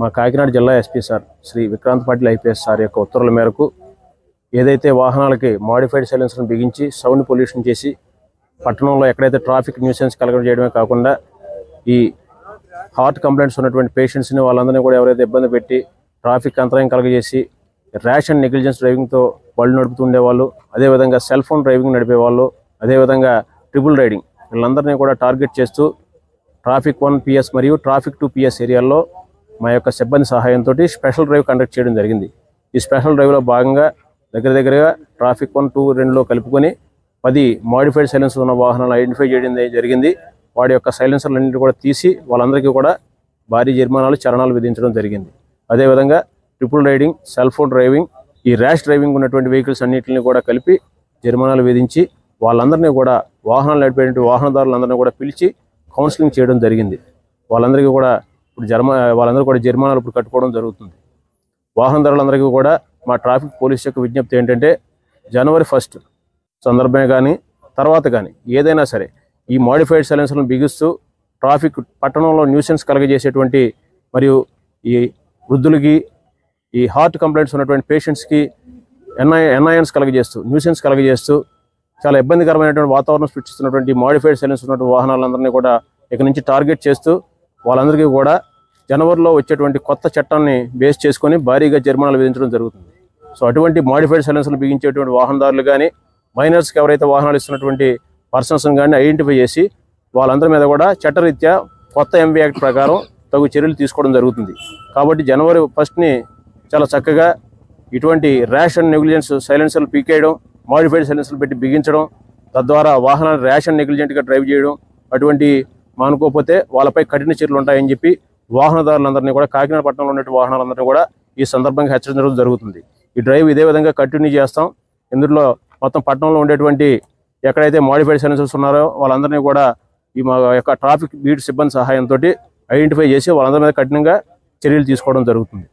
మా కాకినాడ జిల్లా SP sir Shri Vikrant Patil IPS sir యొక్క ఉత్తర్వుల మేరకు ఏదైతే వాహనాలకి మోడిఫైడ్ సైలెన్సర్ను బిగించి సౌండ్ పొల్యూషన్ చేసి పట్టణంలో ఎక్కడైతే ట్రాఫిక్ న్యూసెన్స్ కలగజేయడమే కాకుండా ఈ హార్ట్ కంప్లైంట్స్ ఉన్నటువంటి పేషెంట్స్ని వాళ్ళందరినీ కూడా ఎవరైతే ఇబ్బంది పెట్టి ట్రాఫిక్ అంతరాయం కలగజేసి ర్యాష్ అండ్ నెగ్లిజెన్స్ డ్రైవింగ్తో బళ్ళు నడుపుతుండేవాళ్ళు, అదేవిధంగా సెల్ ఫోన్ డ్రైవింగ్ నడిపేవాళ్ళు, అదేవిధంగా ట్రిపుల్ రైడింగ్ వీళ్ళందరినీ కూడా టార్గెట్ చేస్తూ ట్రాఫిక్ 1 PS మరియు ట్రాఫిక్ 2 PS ఏరియాల్లో మా యొక్క సిబ్బంది సహాయంతో స్పెషల్ డ్రైవ్ కండక్ట్ చేయడం జరిగింది. ఈ స్పెషల్ డ్రైవ్లో భాగంగా దగ్గరగా ట్రాఫిక్ 1, 2, 2లో కలుపుకొని 10 మోడిఫైడ్ సైలెన్సర్ ఉన్న వాహనాలు ఐడెంటిఫై చేయడం జరిగింది. వాడి యొక్క సైలెన్సర్లన్నింటినీ కూడా తీసి వాళ్ళందరికీ కూడా భారీ జరిమానాలు చరణాలు విధించడం జరిగింది. అదేవిధంగా triple riding, cell phone driving, ఈ ర్యాష్ డ్రైవింగ్ ఉన్నటువంటి వెహికల్స్ అన్నింటినీ కూడా కలిపి జరిమానాలు విధించి వాళ్ళందరినీ కూడా వాహనాలు నడిపేటువంటి వాహనదారులందరినీ కూడా పిలిచి కౌన్సిలింగ్ చేయడం జరిగింది. వాళ్ళందరికీ కూడా వాళ్ళందరూ కూడా జరిమానాలు ఇప్పుడు కట్టుకోవడం జరుగుతుంది. వాహనదారులందరికీ కూడా మా ట్రాఫిక్ పోలీస్ యొక్క విజ్ఞప్తి ఏంటంటే జనవరి 1 సందర్భమే కానీ తర్వాత కానీ ఏదైనా సరే ఈ మోడిఫైడ్ సైలెన్సర్లను బిగిస్తూ ట్రాఫిక్ పట్టణంలో న్యూసెన్స్ కలగజేసేటువంటి మరియు ఈ వృద్ధులకి ఈ హార్ట్ కంప్లైంట్స్ ఉన్నటువంటి పేషెంట్స్కి ఎన్ఐఎన్స్ కలగజేస్తూ న్యూసెన్స్ కలగజేస్తూ చాలా ఇబ్బందికరమైనటువంటి వాతావరణం సృష్టిస్తున్నటువంటి మోడిఫైడ్ సైలెన్స్ ఉన్నటువంటి వాహనాలందరినీ కూడా ఇక నుంచి టార్గెట్ చేస్తూ వాళ్ళందరికీ కూడా జనవరిలో వచ్చేటువంటి కొత్త చట్టాన్ని బేస్ చేసుకొని భారీగా జరిమానాలు విధించడం జరుగుతుంది. సో అటువంటి మోడిఫైడ్ సైలెన్స్లు బిగించేటువంటి వాహనదారులు కానీ మైనర్స్కి ఎవరైతే వాహనాలు ఇస్తున్నటువంటి పర్సన్స్ని కానీ ఐడెంటిఫై చేసి వాళ్ళందరి మీద కూడా చట్టరీత్యా కొత్త ఎంవీ యాక్ట్ ప్రకారం తగు చర్యలు తీసుకోవడం జరుగుతుంది. కాబట్టి జనవరి 1 చాలా చక్కగా ఇటువంటి ర్యాష్ అండ్ నెగ్లిజెన్స్ సైలెన్సర్లు పీకేయడం, మోడిఫైడ్ సైలెన్సర్లు పెట్టి బిగించడం, తద్వారా వాహనాలు ర్యాష్ అండ్ నెగ్లిజెంట్గా డ్రైవ్ చేయడం అటువంటి మానుకోకపోతే వాళ్ళపై కఠిన చర్యలు ఉంటాయని చెప్పి వాహనదారులందరినీ కూడా కాకినాడ పట్టణంలో ఉన్న వాహనాలందరినీ కూడా ఈ సందర్భంగా హెచ్చరించడం జరుగుతుంది. ఈ డ్రైవ్ ఇదే విధంగా కంటిన్యూ చేస్తాం. ఇందులో మొత్తం పట్టణంలో ఉండేటువంటి ఎక్కడైతే మోడిఫైడ్ సైలెన్సర్స్ ఉన్నారో వాళ్ళందరినీ కూడా ఈ మా యొక్క ట్రాఫిక్ బీట్ సిబ్బంది సహాయంతో ఐడెంటిఫై చేసి వాళ్ళందరి మీద కఠినంగా చర్యలు తీసుకోవడం జరుగుతుంది.